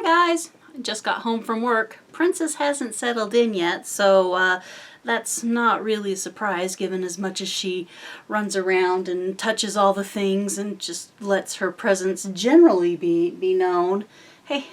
Hi guys, I just got home from work. Princess hasn't settled in yet, so that's not really a surprise given as much as she runs around and touches all the things and just lets her presence generally be known. Hey,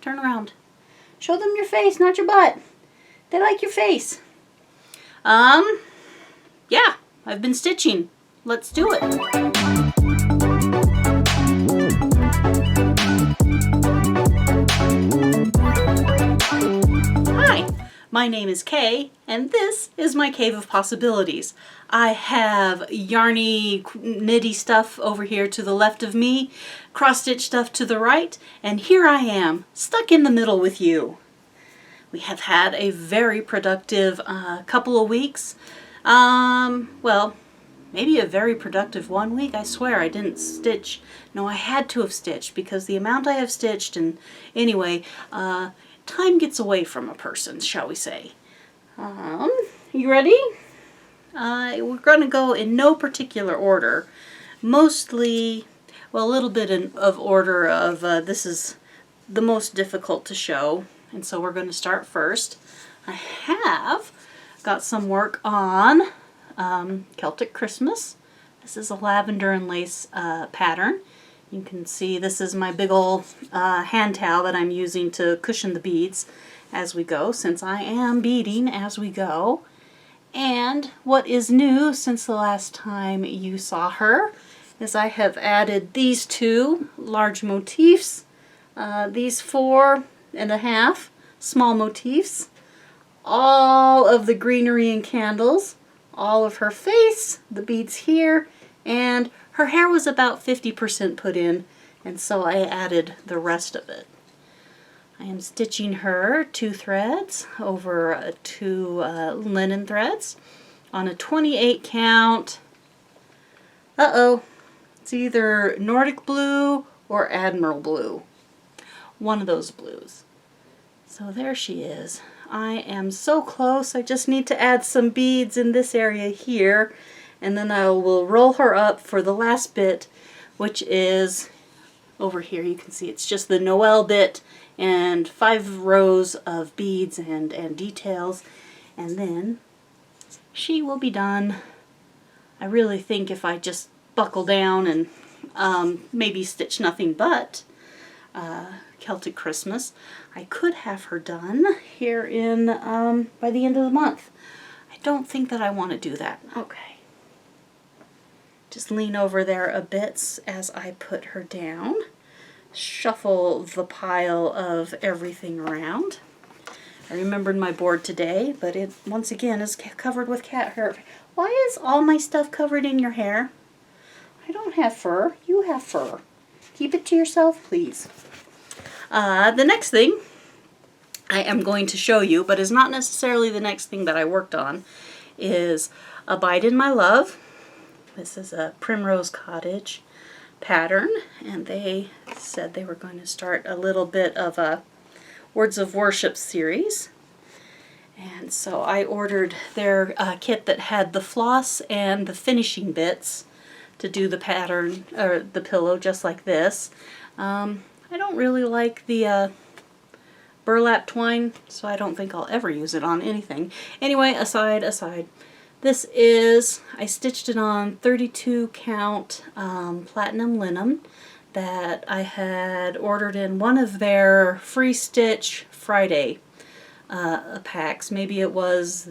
turn around. Show them your face, not your butt. They like your face. Yeah, I've been stitching. Let's do it. My name is Kay, and this is my Cave of Possibilities. I have yarny, knitty stuff over here to the left of me, cross-stitch stuff to the right, and here I am, stuck in the middle with you. We have had a very productive couple of weeks. Well, maybe a very productive 1 week. I swear I didn't stitch. No, I had to have stitched because the amount I have stitched, and anyway, time gets away from a person, shall we say. You ready? We're going to go in no particular order. Mostly, well, a little bit of order of this is the most difficult to show. And so we're going to start first. I have got some work on Celtic Christmas. This is a lavender and lace pattern. You can see this is my big old hand towel that I'm using to cushion the beads as we go, since I am beading as we go. And what is new since the last time you saw her is I have added these two large motifs, these 4.5 small motifs, all of the greenery and candles, all of her face, the beads here, and her hair was about 50% put in, and so I added the rest of it. I am stitching her 2 threads over 2 linen threads on a 28 count. It's either Nordic blue or Admiral blue. One of those blues. So there she is. I am so close. I just need to add some beads in this area here, and then I will roll her up for the last bit, which is over here. You can see it's just the Noel bit and 5 rows of beads and details, and then she will be done. I really think if I just buckle down and maybe stitch nothing but Celtic Christmas, I could have her done here in by the end of the month. I don't think that I want to do that. Okay. Just lean over there a bit as I put her down. Shuffle the pile of everything around. I remembered my board today, but it once again is covered with cat hair. Why is all my stuff covered in your hair? I don't have fur. You have fur. Keep it to yourself, please. The next thing I am going to show you, but is not necessarily the next thing that I worked on, is Abide in My Love. This is a Primrose Cottage pattern, and they said they were going to start a little bit of a Words of Worship series. And so I ordered their kit that had the floss and the finishing bits to do the pattern, or the pillow, just like this. I don't really like the burlap twine, so I don't think I'll ever use it on anything. Anyway, aside. This is, I stitched it on 32 count platinum linen that I had ordered in one of their free stitch Friday packs. Maybe it was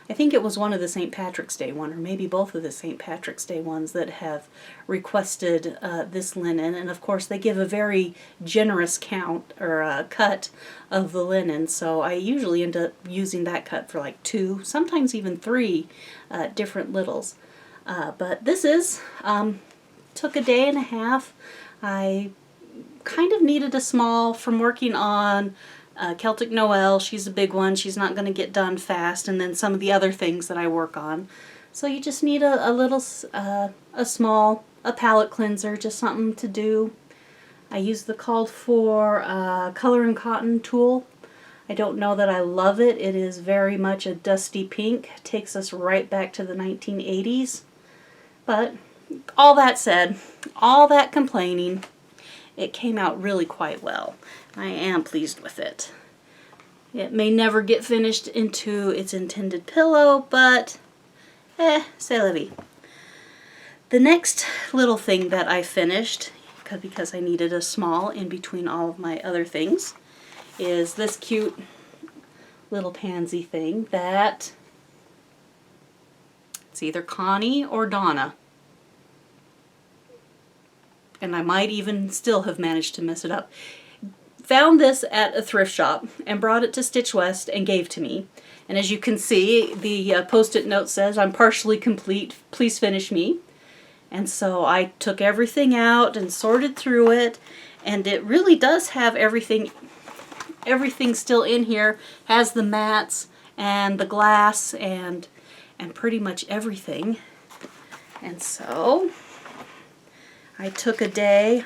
I think it was one of the St. Patrick's Day one, or maybe both of the St. Patrick's Day ones that have requested this linen. And of course they give a very generous count or cut of the linen, so I usually end up using that cut for like 2, sometimes even 3 different littles. But this is, took a day and a half. I kind of needed a small from working on Celtic Noel. She's a big one. She's not going to get done fast, and then some of the other things that I work on. So you just need a little, a small, palette cleanser, just something to do. I use the called for Color and Cotton tool. I don't know that I love it. It is very much a dusty pink. It takes us right back to the 1980s. But all that said, all that complaining, it came out really quite well. I am pleased with it. It may never get finished into its intended pillow, but c'est la vie. The next little thing that I finished, because I needed a small in between all of my other things, is this cute little pansy thing that it's either Connie or Donna. And I might even still have managed to mess it up. Found this at a thrift shop and brought it to Stitch West and gave to me. And as you can see, the post-it note says, "I'm partially complete, please finish me." And so I took everything out and sorted through it, and it really does have everything still in here. Has the mats and the glass and pretty much everything. And so I took a day,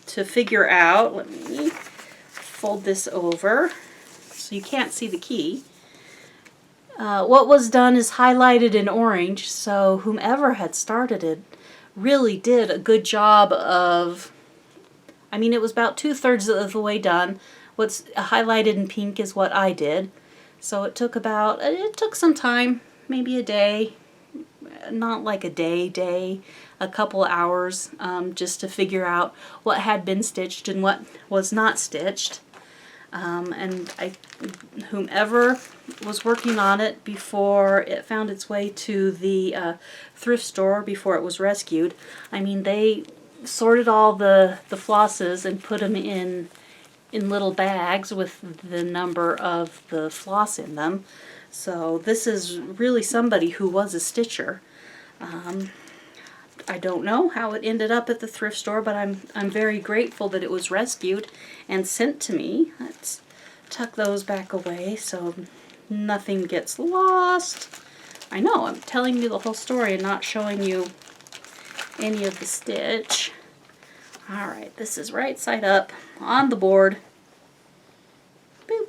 to figure out, let me fold this over so you can't see the key. What was done is highlighted in orange, so whomever had started it really did a good job of, it was about 2/3 of the way done. What's highlighted in pink is what I did. So it took some time, maybe a day, not like a day, a couple hours, just to figure out what had been stitched and what was not stitched. And whomever was working on it before it found its way to the thrift store, before it was rescued, they sorted all the flosses and put them in little bags with the number of the floss in them. So this is really somebody who was a stitcher. I don't know how it ended up at the thrift store, but I'm very grateful that it was rescued and sent to me. Let's tuck those back away so nothing gets lost. I know, I'm telling you the whole story and not showing you any of the stitch. Alright, this is right side up on the board. Boop.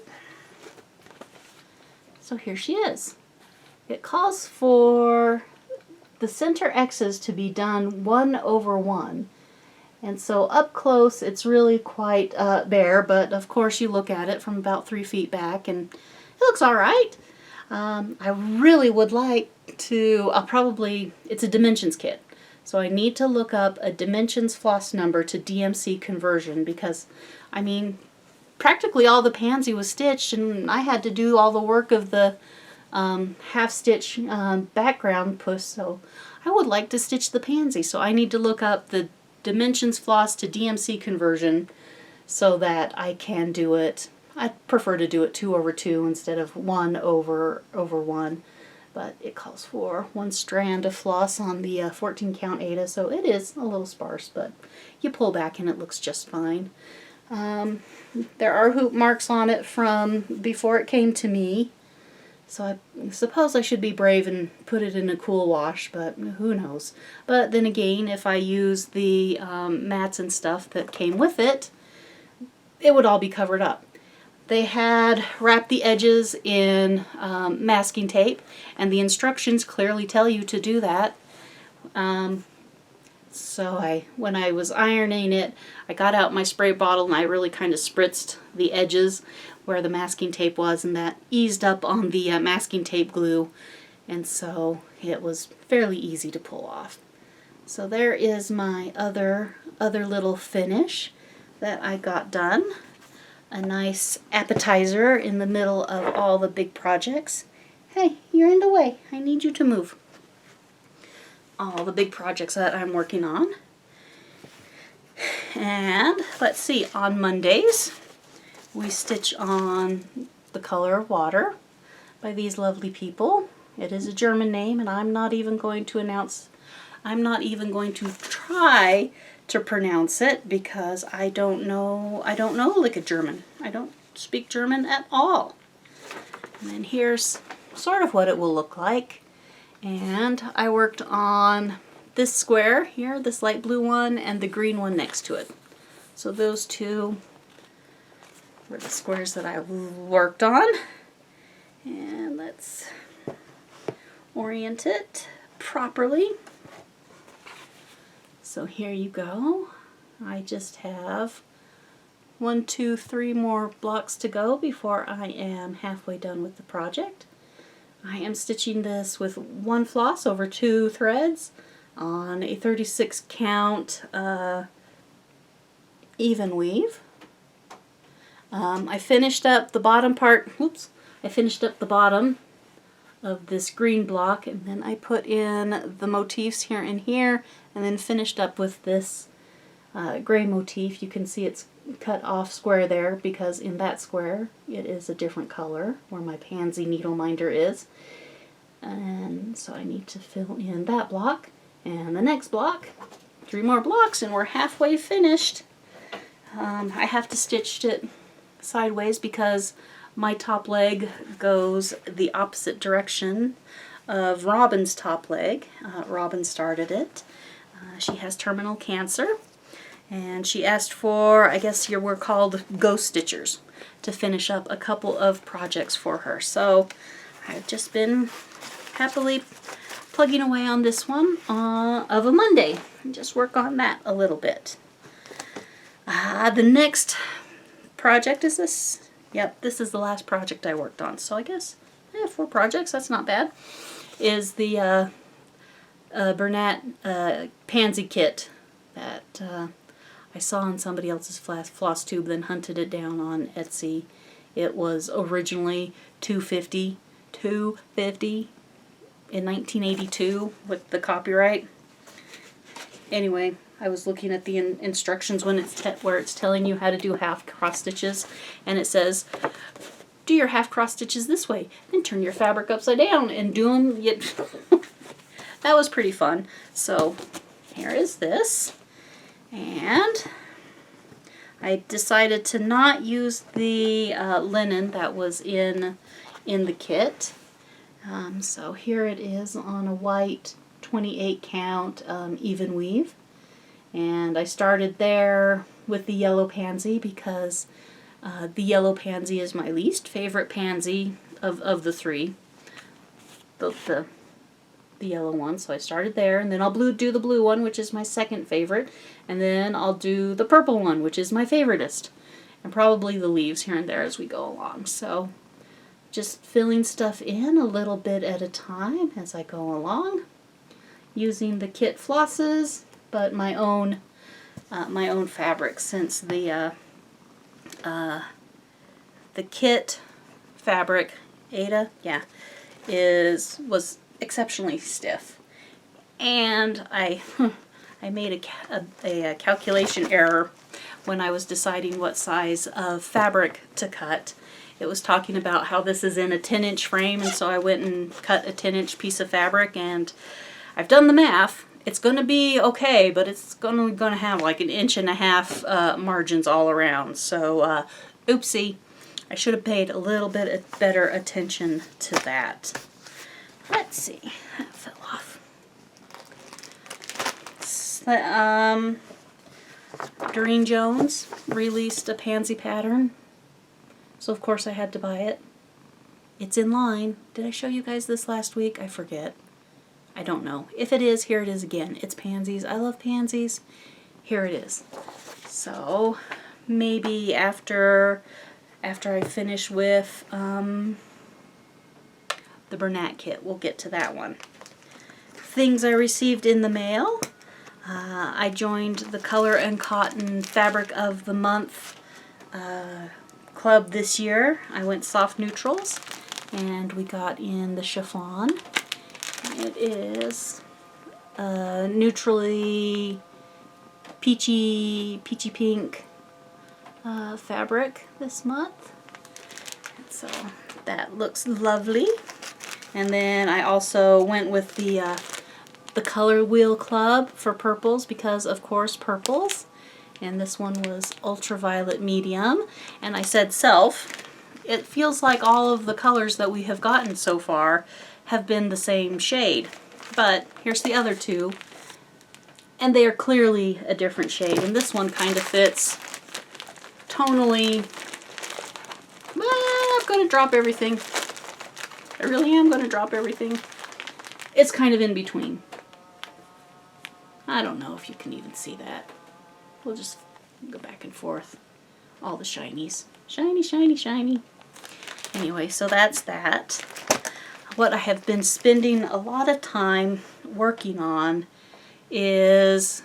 So here she is. It calls for the center X's to be done 1/1. And so up close it's really quite bare, but of course you look at it from about 3 feet back and it looks alright. I really would like to, it's a dimensions kit. So I need to look up a dimensions floss number to DMC conversion because, practically all the pansy was stitched and I had to do all the work of the half stitch background push, so I would like to stitch the pansy. So I need to look up the dimensions floss to DMC conversion so that I can do it. I prefer to do it 2/2 instead of 1/1, but it calls for 1 strand of floss on the 14 count Aida, so it is a little sparse, but you pull back and it looks just fine. There are hoop marks on it from before it came to me. So I suppose I should be brave and put it in a cool wash, but who knows. But then again, if I use the mats and stuff that came with it, it would all be covered up. They had wrapped the edges in masking tape, and the instructions clearly tell you to do that. So when I was ironing it, I got out my spray bottle and I really kind of spritzed the edges where the masking tape was, and that eased up on the masking tape glue, and so it was fairly easy to pull off. So there is my other little finish that I got done. A nice appetizer in the middle of all the big projects. Hey, you're in the way. I need you to move. All the big projects that I'm working on. And let's see, on Mondays we stitch on The Color of Water by these lovely people. It is a German name, and I'm not even going to try to pronounce it because I don't know like a German. I don't speak German at all. And then here's sort of what it will look like. And I worked on this square here, this light blue one, and the green one next to it. So those two were the squares that I worked on. And let's orient it properly. So here you go. I just have 1, 2, 3 more blocks to go before I am halfway done with the project. I am stitching this with 1 floss over 2 threads on a 36 count even weave. I finished up the bottom part, I finished up the bottom of this green block, and then I put in the motifs here and here, and then finished up with this gray motif. You can see it's cut off square there because in that square it is a different color where my pansy needle minder is. And so I need to fill in that block and the next block. 3 more blocks and we're halfway finished. I have to stitch it sideways because my top leg goes the opposite direction of Robin's top leg. Robin started it. She has terminal cancer, and she asked for, I guess we're called ghost stitchers, to finish up a couple of projects for her. So I've just been happily plugging away on this one of a Monday and just work on that a little bit. The next project is this. Yep, this is the last project I worked on. So I guess 4 projects, that's not bad. Is the Bernat Pansy kit that I saw on somebody else's Flosstube, then hunted it down on Etsy. It was originally $250 in 1982 with the copyright. Anyway, I was looking at the instructions when where it's telling you how to do half cross stitches, and it says, do your half cross stitches this way, then turn your fabric upside down and do them. That was pretty fun. So here is this, and I decided to not use the linen that was in the kit. So here it is on a white 28 count even weave. And I started there with the yellow pansy because the yellow pansy is my least favorite pansy of the 3. The yellow one. So I started there, and then I'll do the blue one, which is my second favorite, and then I'll do the purple one, which is my favoritist, and probably the leaves here and there as we go along. So just filling stuff in a little bit at a time as I go along, using the kit flosses, but my own fabric, since the kit fabric, Ada, yeah, was exceptionally stiff, and I made a calculation error when I was deciding what size of fabric to cut. It was talking about how this is in a 10-inch frame, and so I went and cut a 10-inch piece of fabric, and I've done the math. It's going to be okay, but it's going to have like 1.5 inch margins all around. So, oopsie. I should have paid a little bit better attention to that. Let's see. That fell off. Doreen Jones released a pansy pattern. So, of course, I had to buy it. It's in line. Did I show you guys this last week? I forget. I don't know. If it is, here it is again. It's pansies. I love pansies. Here it is. So maybe after I finish with the Bernat kit, we'll get to that one. Things I received in the mail. I joined the Color and Cotton Fabric of the Month club this year. I went soft neutrals, and we got in the chiffon. It is neutrally peachy pink fabric this month. And so that looks lovely. And then I also went with the Color Wheel Club for purples because, of course, purples. And this one was ultraviolet medium. And I said self. It feels like all of the colors that we have gotten so far have been the same shade, but here's the other 2, and they are clearly a different shade, and this one kind of fits tonally. I'm going to drop everything. I really am going to drop everything. It's kind of in between. I don't know if you can even see that. We'll just go back and forth. All the shinies. Shiny, shiny, shiny. Anyway, so that's that. What I have been spending a lot of time working on is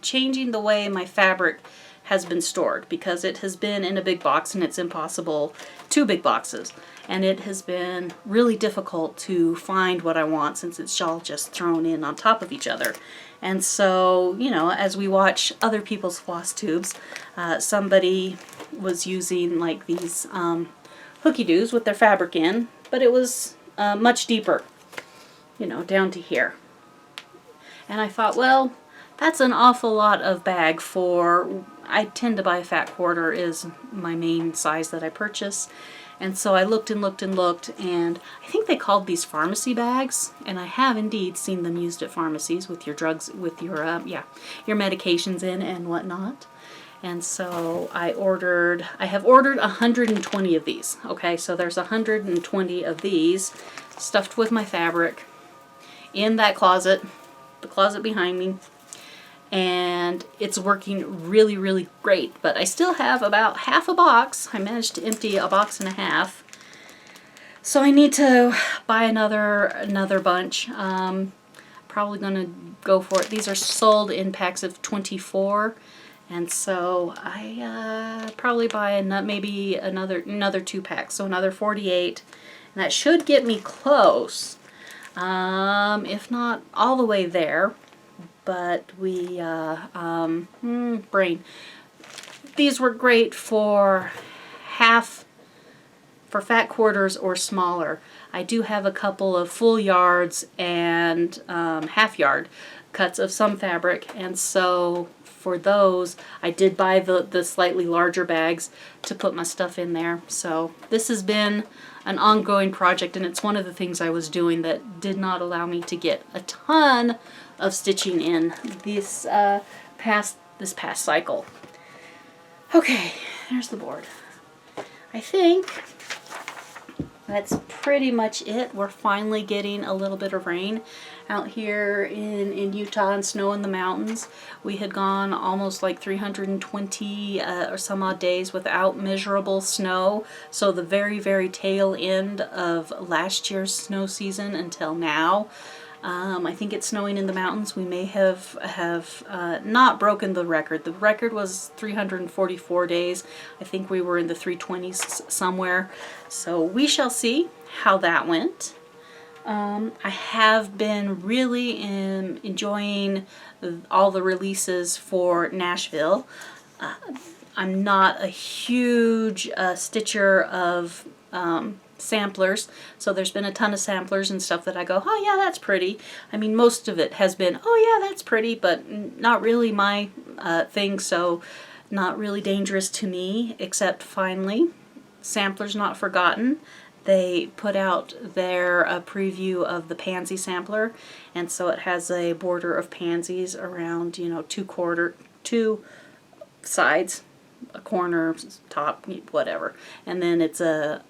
changing the way my fabric has been stored, because it has been in a big box and it's impossible, 2 big boxes, and it has been really difficult to find what I want since it's all just thrown in on top of each other. And so, you know, as we watch other people's floss tubes, somebody was using like these hooky-doos with their fabric in, but it was much deeper, you know, down to here. And I thought, well, that's an awful lot of bag for, I tend to buy a fat quarter is my main size that I purchase. And so I looked and looked and looked, and I think they called these pharmacy bags, and I have indeed seen them used at pharmacies with your drugs, with your, your medications in and whatnot. And so I have ordered 120 of these. Okay, so there's 120 of these stuffed with my fabric in that closet, the closet behind me. And it's working really, really great. But I still have about half a box. I managed to empty a box and a half. So I need to buy another bunch. Probably going to go for it. These are sold in packs of 24. And so I probably buy maybe another 2 packs. So another 48. And that should get me close. If not all the way there. But we, brain. These were great for fat quarters or smaller. I do have a couple of full yards and half yard cuts of some fabric, and so for those I did buy the slightly larger bags to put my stuff in there. So this has been an ongoing project, and it's one of the things I was doing that did not allow me to get a ton of stitching in this past cycle. Okay, there's the board. I think that's pretty much it. We're finally getting a little bit of rain out here in Utah and snow in the mountains. We had gone almost like 320 or some odd days without measurable snow. So the very, very tail end of last year's snow season until now. I think it's snowing in the mountains. We may have not broken the record. The record was 344 days. I think we were in the 320s somewhere. So we shall see how that went. I have been really enjoying all the releases for Nashville. I'm not a huge stitcher of samplers, so there's been a ton of samplers and stuff that I go, oh yeah, that's pretty. I mean, most of it has been, oh yeah, that's pretty, but not really my thing, so not really dangerous to me, except finally, Samplers Not Forgotten. They put out their preview of the Pansy sampler, and so it has a border of pansies around, you know, two sides, a corner, top, whatever, and then it's a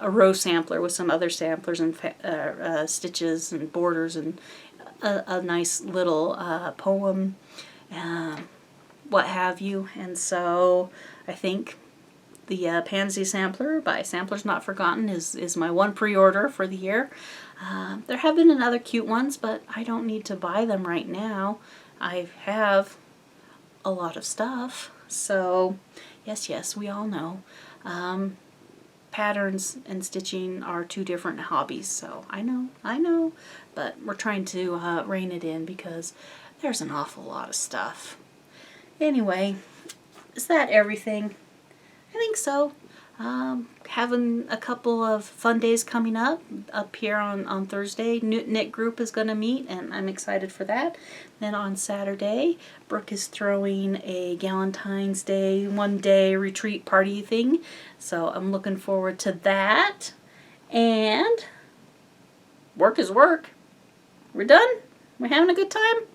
row sampler with some other samplers and stitches and borders and a nice little poem, what have you. And so I think the Pansy sampler by Samplers Not Forgotten is my one pre-order for the year. There have been other cute ones, but I don't need to buy them right now. I have a lot of stuff. So, yes, we all know. Patterns and stitching are 2 different hobbies, so I know, but we're trying to rein it in because there's an awful lot of stuff. Anyway, is that everything? I think so. Having a couple of fun days coming up here on Thursday. Knit group is going to meet, and I'm excited for that. Then on Saturday, Brooke is throwing a Valentine's Day one-day retreat party thing, so I'm looking forward to that. And work is work. We're done? We're having a good time?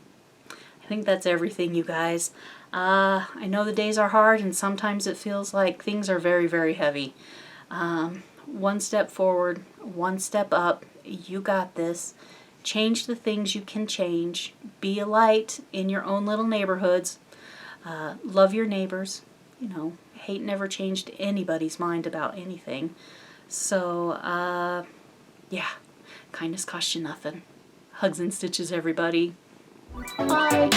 I think that's everything, you guys. I know the days are hard, and sometimes it feels like things are very, very heavy. One step forward, one step up. You got this. change the things you can change. Be a light in your own little neighborhoods. Love your neighbors. You know, hate never changed anybody's mind about anything. So, yeah, kindness costs you nothing. Hugs and stitches, everybody. Bye.